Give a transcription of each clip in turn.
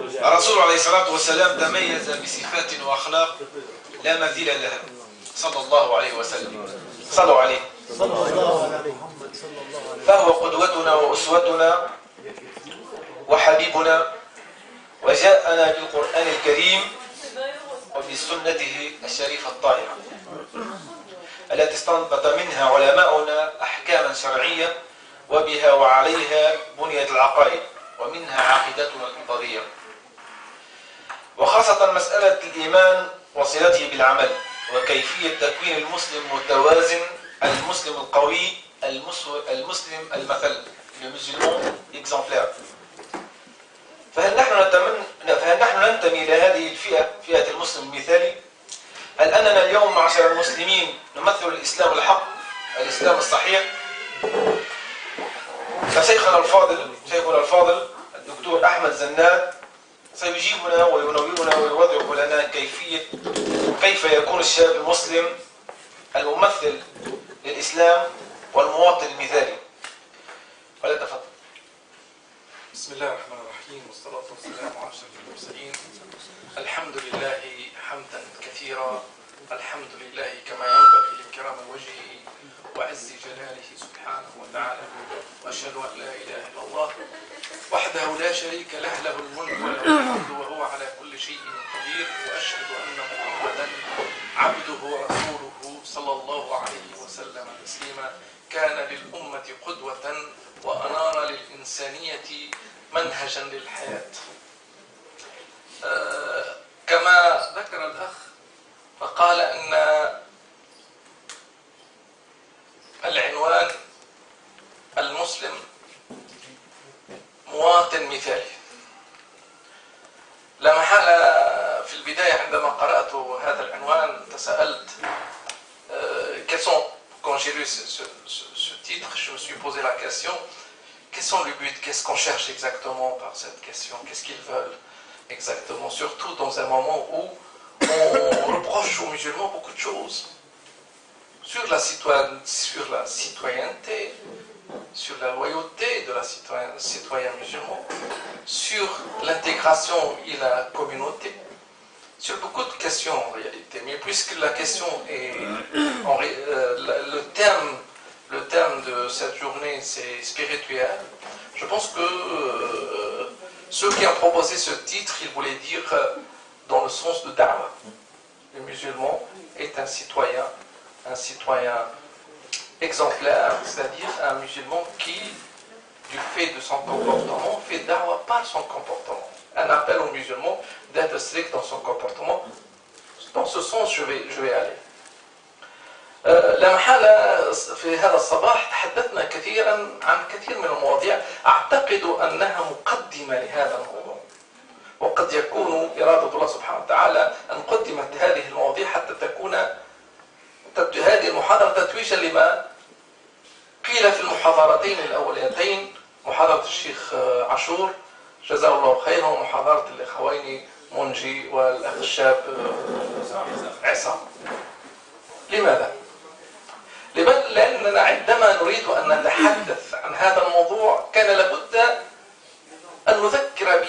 الرسول عليه الصلاة والسلام تميز بصفات وأخلاق لا مثيل لها صلى الله عليه وسلم. صلوا عليه. فهو قدوتنا وأسوتنا وحبيبنا، وجاءنا بالقرآن الكريم وبسنته الشريفة الطاهرة التي استنبط منها علماؤنا أحكاما شرعية وبها وعليها بنيت العقائد ومنها عقيدتنا الفطرية، وخاصة مسألة الإيمان وصلته بالعمل وكيفية تكوين المسلم المتوازن، المسلم القوي، المسلم المثل، المسلم exemplaire. فهل نحن ننتمي إلى هذه الفئة، فئة المسلم المثالي؟ هل أننا اليوم معشر المسلمين نمثل الإسلام الحق، الإسلام الصحيح؟ فشيخنا الفاضل الدكتور أحمد زناد سيجيبنا وينورنا ويوضح لنا كيف يكون الشاب المسلم الممثل للإسلام والمواطن المثالي. فليتفضل. بسم الله الرحمن الرحيم، والصلاة والسلام على أشرف المرسلين. الحمد لله حمدا كثيرا، الحمد لله كما ينبغي لكرام وجهه وعز جلاله سبحانه وتعالى، وأشهد أن لا إله إلا الله وحده لا شريك له، له الملك وله الحمد وهو على كل شيء قدير، وأشهد أن محمدا عبده ورسوله صلى الله عليه وسلم تسليما. كان للأمة قدوة وأنار للإنسانية منهجا للحياة. كما ذكر الأخ فقال أن العنوان المسلم مواطن مثالي. لا محالة في البداية عندما قرأت هذا العنوان تساءلت quand j'ai lu ce titre, je me suis posé la question, quels sont les buts, qu'est-ce qu'on cherche exactement par cette question, qu'est-ce qu'ils veulent exactement, surtout dans un moment où on reproche aux musulmans beaucoup de choses sur la citoyenneté, sur la loyauté de la citoyen musulman, sur l'intégration et la communauté, sur beaucoup de questions en réalité. Mais puisque la question est le terme de cette journée, c'est spirituel, je pense que ceux qui ont proposé ce titre, ils voulaient dire dans le sens de da'wah. Le musulman est un citoyen exemplaire, c'est-à-dire un musulman qui, du fait de son comportement, fait da'wah par son comportement. Un appel aux musulmans d'être strict dans son comportement. Dans ce sens, je vais aller. لا محالة في هذا الصباح تحدثنا كثيرا عن كثير من المواضيع أعتقد أنها مقدمة لهذا الموضوع، وقد يكون إرادة الله سبحانه وتعالى أن قدمت هذه المواضيع حتى تكون هذه المحاضرة تتويجا لما قيل في المحاضرتين الأوليتين، محاضرة الشيخ عاشور جزاه الله خيرا ومحاضرة الأخوين منجي والأخ الشاب عصام. لماذا؟ لأننا عندما نريد أن نتحدث عن هذا الموضوع كان لابد أن نذكر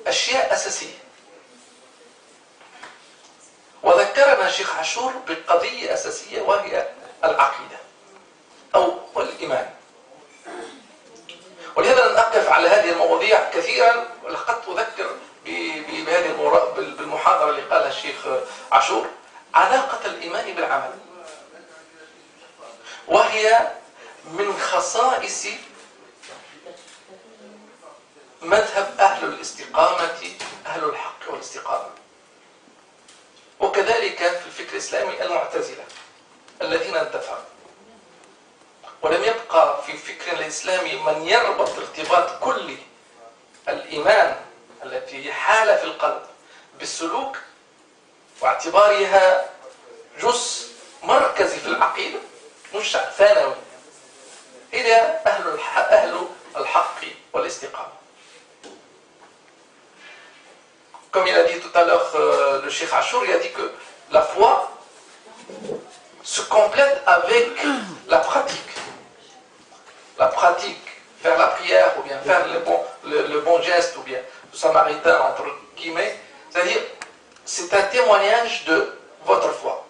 بأشياء أساسية، وذكرنا الشيخ عاشور بقضية أساسية وهي العقيدة أو الإيمان. ولهذا نقف على هذه المواضيع كثيرا، ولقد أذكر بالمحاضرة اللي قالها الشيخ عاشور علاقة الإيمان بالعمل، وهي من خصائص مذهب أهل الاستقامة، أهل الحق والاستقامة، وكذلك في الفكر الإسلامي المعتزلة الذين انتفعوا. ولم يبقى في الفكر الإسلامي من يربط ارتباط كلي الإيمان التي حالة في القلب بالسلوك واعتبارها جزء مركزي في العقيدة مش ثانوي إلى أهل الحق والاستقامة. Comme il a dit tout à l'heure le Cheikh Achour, il a dit que la foi se complète avec la pratique. La pratique, faire la prière ou bien faire le bon geste ou bien samaritain, entre guillemets, c'est-à-dire, c'est un témoignage de votre foi.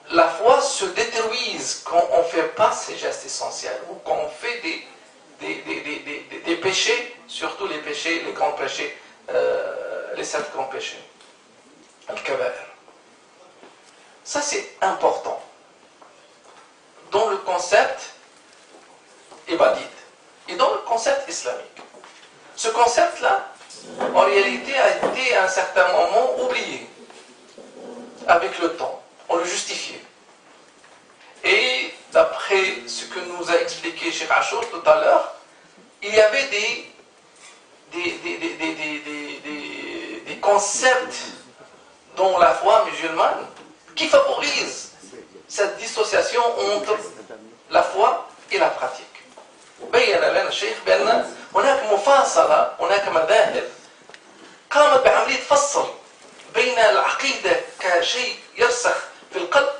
La foi se détruise quand on ne fait pas ces gestes essentiels, ou quand on fait des péchés, surtout les péchés, les grands péchés, les 7 grands péchés. Al-Kabair. Ça, c'est important. Dans le concept ibadite et dans le concept islamique. Ce concept-là, en réalité, a été à un certain moment oublié avec le temps. On le justifiait. Et d'après ce que nous a expliqué Cheikh Achour tout à l'heure, il y avait des concepts dans la foi musulmane qui favorisent cette dissociation entre la foi et la pratique. بين لنا الشيخ بأن هناك مفاصلة، هناك مذاهب قامت بعملية فصل بين العقيدة كشيء يرسخ في القلب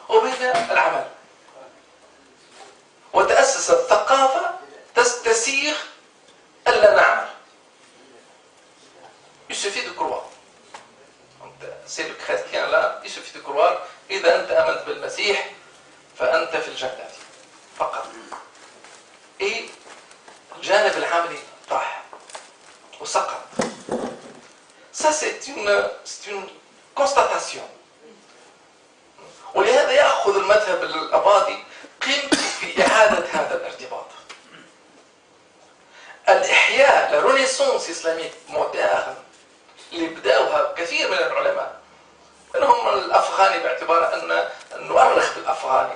وبين العمل. وتأسست ثقافة تسير ألا نعمل. Il suffit de croire. C'est le chrétien là, il suffit de croire. إذا أنت آمنت بالمسيح فأنت في الجنة فقط. Et الجانب العملي راح وسقط. Ça c'est une constatation. ولهذا يأخذ المذهب الأباضي قيمته في إعادة هذا الارتباط. الإحياء la renaissance islamique moderne اللي بدأوها كثير من العلماء منهم الأفغاني باعتبار أن نؤرخ بالأفغاني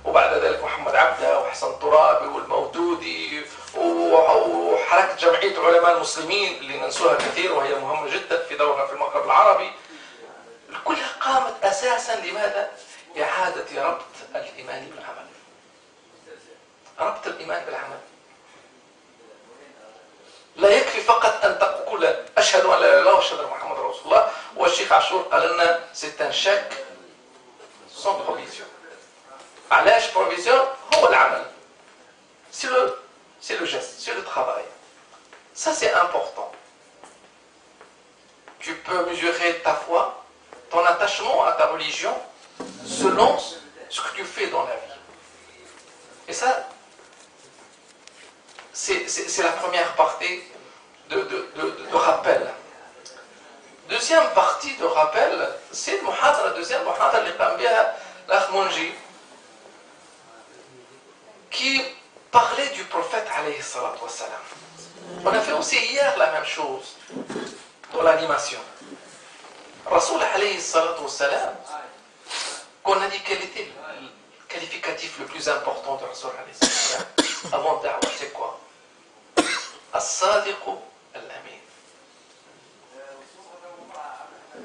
وبعد ذلك محمد عبده وحسن ترابي والمودودي وحركة جمعية علماء المسلمين اللي ننسوها كثير وهي مهمة جدا في دورها في المغرب العربي كلها قامت أساسا لماذا؟ إعادة ربط الإيمان بالعمل. ربط الإيمان بالعمل. لا يكفي فقط أن تقول أشهد أن لا إله إلا الله وأشهد أن محمد رسول الله. والشيخ عاشور قال لنا c'est un chèque sans provision. علاش provision؟ هو العمل. C'est le geste, c'est le travail. Ça c'est important. Tu peux mesurer ta foi, ton attachement à ta religion, selon ce que tu fais dans la vie. Et ça, c'est la première partie de rappel. Deuxième partie de rappel, c'est le deuxième muhadara اللي قام بها الأخ منجي qui parlait du prophète alayhi salatu wassalam. On a fait aussi hier la même chose dans l'animation. Rasoul alayhi salatu wassalam, qu'on a dit quel était le qualificatif le plus important de Rasoul alayhi salatu wassalam avant Da'wah, c'est quoi? As-sadiq al-amin.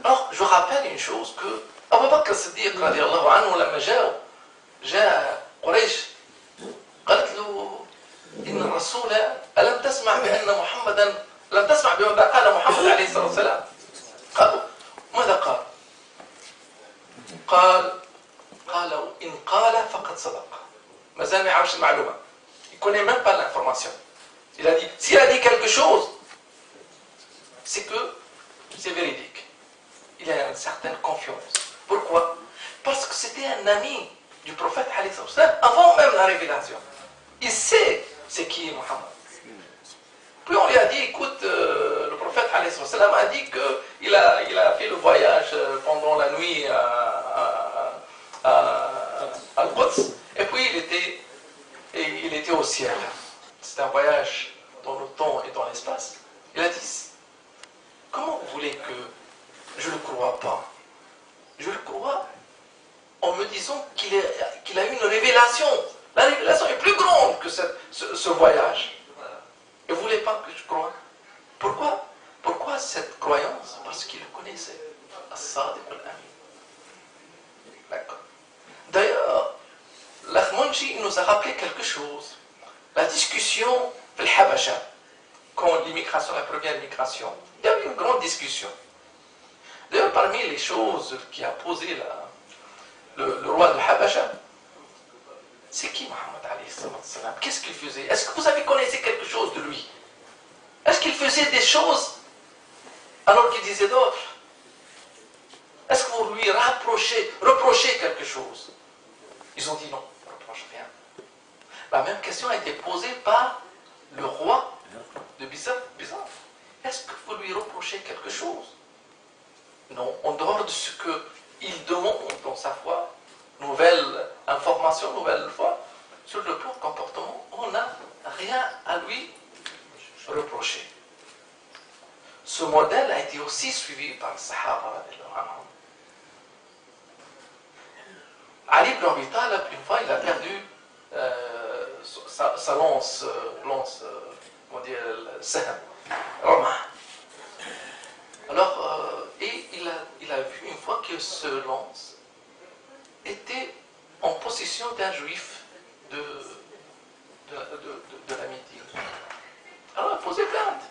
Alors, je rappelle une chose que Abu Bakr as-Siddiq radiallahu anhu لما جاء قريش قالت له إن الرسول ألم تسمع بأن محمدا لم تسمع بما قال محمد عليه الصلاة والسلام. قالوا ماذا قالوا إن قال فقد صدق. ما زال ما يعرفش المعلومة. Il connaît même pas l'information. Il a dit, s'il a dit quelque chose, c'est que c'est véridique. Il a une certaine confiance. Pourquoi? Parce que c'était un ami du prophète avant même la révélation. Il sait c'est qui Mohammed. Puis on lui a dit, écoute, le prophète a dit qu'il a fait le voyage pendant la nuit à Al-Quds, et puis il était au ciel. C'est un voyage dans le temps et dans l'espace. Il a dit, comment vous voulez que je ne le crois pas? Je le crois en me disant qu'il a eu une révélation. La révélation est plus grande que ce voyage. Et vous ne voulez pas que je croie? Pourquoi? Pourquoi cette croyance? Parce qu'il le connaissait. As-Sadiq al-Amin. D'accord. D'ailleurs, l'Akhmonji nous a rappelé quelque chose. La discussion de l'Habasha, quand l'immigration, la première migration, il y a eu une grande discussion. D'ailleurs, parmi les choses qui a posé le roi de Habasha, c'est qui Mohammed alayhi salam? Qu'est-ce qu'il faisait? Est-ce que vous avez connaissé quelque chose de lui? Est-ce qu'il faisait des choses alors qu'il disait d'autres? Est-ce que vous lui reprochez quelque chose? Ils ont dit non, on ne reproche rien. La même question a été posée par le roi de Byzance. Est-ce que vous lui reprochez quelque chose? Non, en dehors de ce qu'il demande dans sa foi, nouvelle information, nouvelle foi, sur le plan comportement, on n'a rien à lui reprocher. Ce modèle a été aussi suivi par le Sahaba. Ali ibn Abi Talib, une fois, il a perdu sa lance, on dit le sahm, Roma. Alors, et il a vu une fois que ce lance était en possession d'un juif de la Médine. Alors, il a posé plainte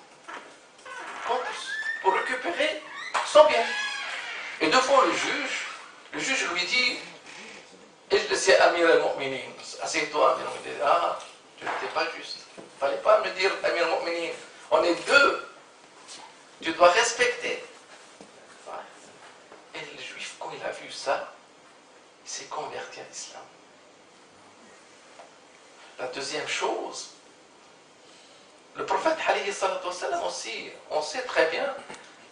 pour récupérer son bien. Et devant le juge lui dit: Ijlis ya Amir al-Mu'minin, assieds-toi, Amir al-Mu'minin. Ah, tu n'étais pas juste. Il ne fallait pas me dire Amir al-Mu'minin. On est deux. Tu dois respecter. Et le juif, quand il a vu ça, il s'est converti à l'islam. La deuxième chose, le prophète alayhi salatu wassalam aussi, on sait très bien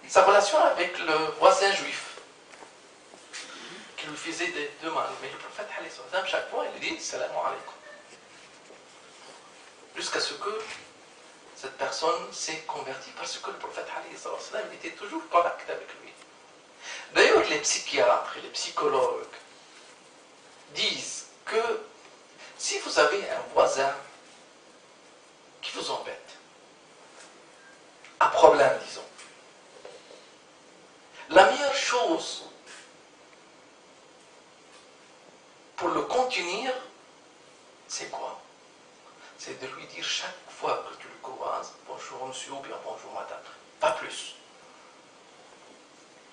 sa relation avec le voisin juif qui lui faisait de mal. Mais le prophète alayhi salatu wassalam, chaque fois, il dit salam alaykum. Jusqu'à ce que cette personne s'est convertie, parce que le prophète alayhi salatu wassalam était toujours correct avec lui. D'ailleurs, les psychiatres et les psychologues disent que si vous avez un voisin qui vous embête, un problème, disons, la meilleure chose pour le contenir, c'est quoi? C'est de lui dire chaque fois que tu le croises, bonjour monsieur ou bien bonjour madame, pas plus.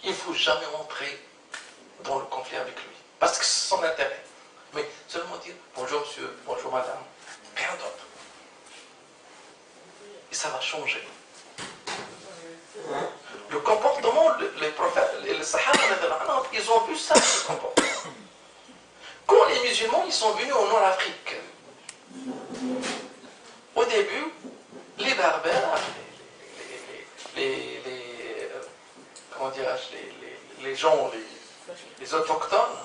Il ne faut jamais entrer dans le conflit avec lui, parce que c'est son intérêt. Mais seulement dire bonjour monsieur, bonjour madame, rien d'autre. Et ça va changer. Le comportement, les prophètes, les Sahaba, ils ont vu ça, ce comportement. Quand les musulmans ils sont venus au Nord-Afrique, au début, les Berbères, comment dirais-je, les gens, les autochtones,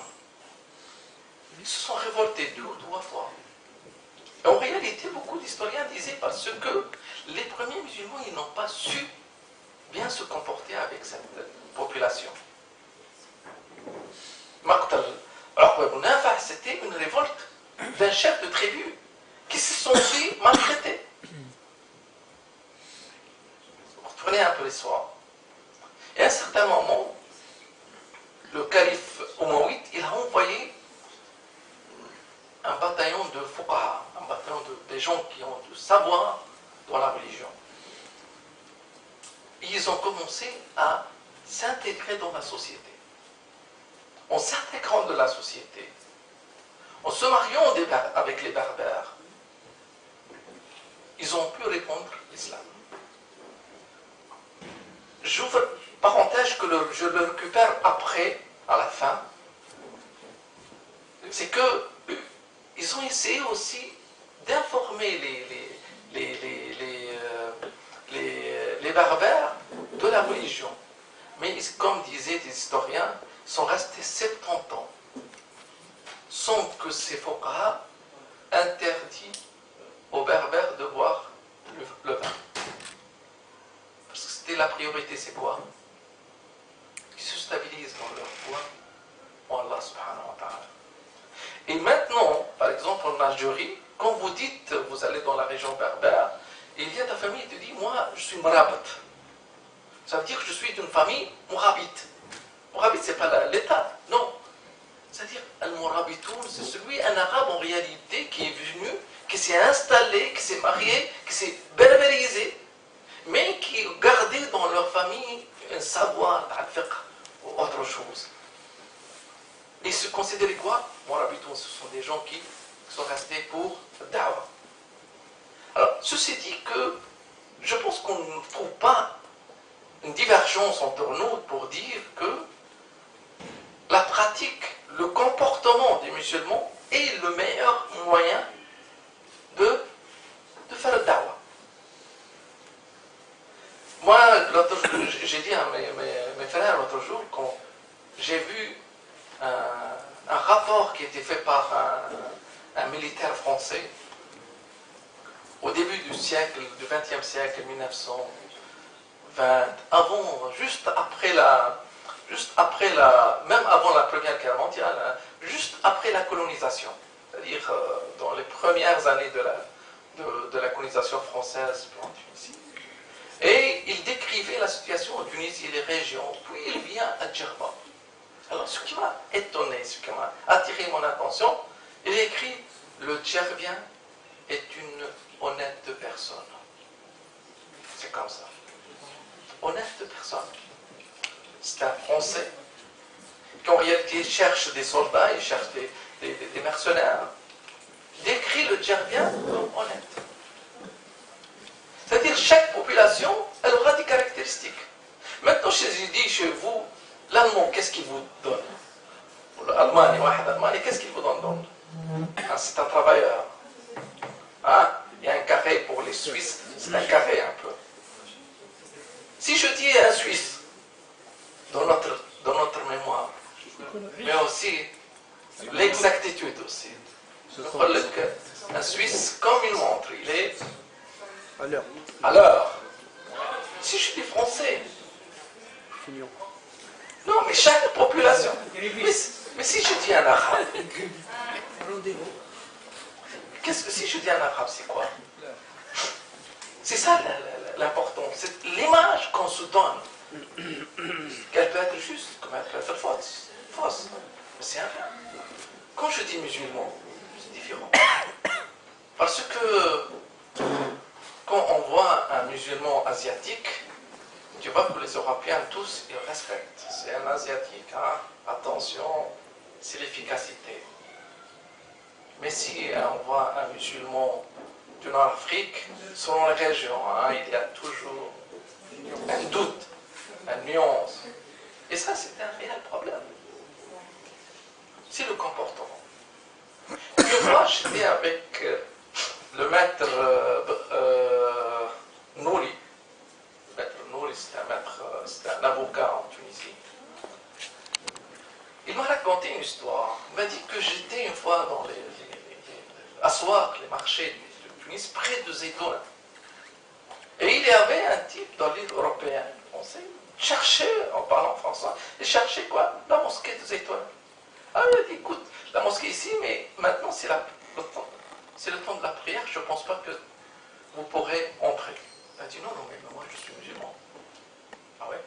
ils se sont révoltés 2 ou 3 fois. Et en réalité, beaucoup d'historiens disaient parce que les premiers musulmans, ils n'ont pas su bien se comporter avec cette population. Maqtal Uqba ibn Nafi', c'était une révolte d'un chef de tribu qui se sont fait maltraiter. Reprenez un peu l'histoire. Et à un certain moment, le calife Omayyade, il a envoyé un bataillon de fuqaha, un bataillon des gens qui ont du savoir dans la religion. Et ils ont commencé à s'intégrer dans la société. En s'intégrant dans la société, en se mariant avec les berbères, ils ont pu répandre l'islam. J'ouvre parenthèse que je le récupère après, à la fin. C'est que ils ont essayé aussi d'informer les berbères de la religion. Mais comme disaient des historiens, ils sont restés 70 ans sans que ces fuqaha interdit aux berbères de boire le vin. Parce que c'était la priorité, c'est quoi? Qu'ils se stabilisent dans leur foi en Allah subhanahu wa ta'ala. Et maintenant, par exemple en Algérie, quand vous dites, vous allez dans la région berbère, il y a ta famille qui te dit, moi je suis mourabit. Ça veut dire que je suis d'une famille mourabite. Mourabite, c'est pas l'État, non. C'est-à-dire, al-mourabitoun, c'est celui, un arabe en réalité, qui est venu, qui s'est installé, qui s'est marié, qui s'est berbérisé, mais qui gardait dans leur famille un savoir, al-fiqh, ou autre chose. Ils se considéraient quoi? Mourabitoun, ce sont des gens qui sont restés c'était pour Da'wah. Alors, ceci dit que je pense qu'on ne trouve pas une divergence entre nous pour dire que la pratique, le comportement des musulmans est le meilleur moyen de faire le Da'wah. Moi, j'ai dit à mes frères l'autre jour, quand j'ai vu un rapport qui a été fait par un militaire français au début du siècle, du XXe siècle, 1920, même avant la Première Guerre mondiale, hein, juste après la colonisation, c'est-à-dire dans les premières années de la colonisation française en Tunisie. Et il décrivait la situation en Tunisie et les régions, puis il vient à Djerba. Alors ce qui m'a étonné, ce qui m'a attiré mon attention, il a écrit « Le Djerbien est une honnête personne ». C'est comme ça. Honnête personne. C'est un Français qui en réalité cherche des soldats, il cherche des mercenaires. Décrit le Djerbien comme honnête. C'est-à-dire chaque population, elle aura des caractéristiques. Maintenant, je dis chez vous, l'Allemand, qu'est-ce qu'il vous donne? L'Allemagne, qu'est-ce qu'il vous donne? C'est un travailleur. Hein? Il y a un carré pour les Suisses, c'est un carré un peu. Si je dis un Suisse, dans notre mémoire, mais aussi l'exactitude aussi. Un Suisse, comme il montre, il est à l'heure. Si je dis français, non, mais chaque population. Mais si je dis un arabe, si je dis un arabe, c'est quoi? C'est ça l'important. C'est l'image qu'on se donne. Qu'elle peut être juste, comme elle peut être fausse. Mais c'est un rien. Quand je dis musulman, c'est différent. Parce que quand on voit un musulman asiatique, tu vois que les Européens tous, ils respectent. C'est un asiatique, hein? Attention, c'est l'efficacité. Mais si on voit un musulman du Nord-Afrique, selon les régions, hein, il y a toujours un doute, une nuance. Et ça, c'est un réel problème. C'est le comportement. Une fois, j'étais avec le maître Nouri. Le maître Nouri, c'était un avocat en Tunisie. Il m'a raconté une histoire. Il m'a dit que j'étais une fois dans à Souar, les marchés de Tunis, près de Zeytouna. Et il y avait un type dans l'île européenne, français, cherchait, en parlant français, il cherchait quoi? La mosquée de Zeytouna. Ah, il a dit, écoute, la mosquée ici, mais maintenant c'est le temps de la prière, je ne pense pas que vous pourrez entrer. Il a dit, non, mais moi je suis musulman. Ah ouais?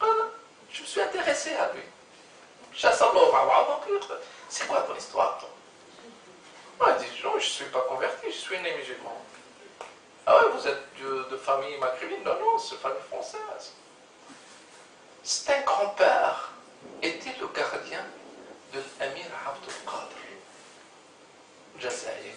Voilà, je me suis intéressé à lui. C'est quoi ton histoire, toi? Ah, il dit, non, je ne suis pas converti, je suis né musulman. Ah ouais, vous êtes de famille maghrébine? Non, c'est famille française. C'est un grand-père, était le gardien de l'Amir Abdul Qadir, Jazaïr.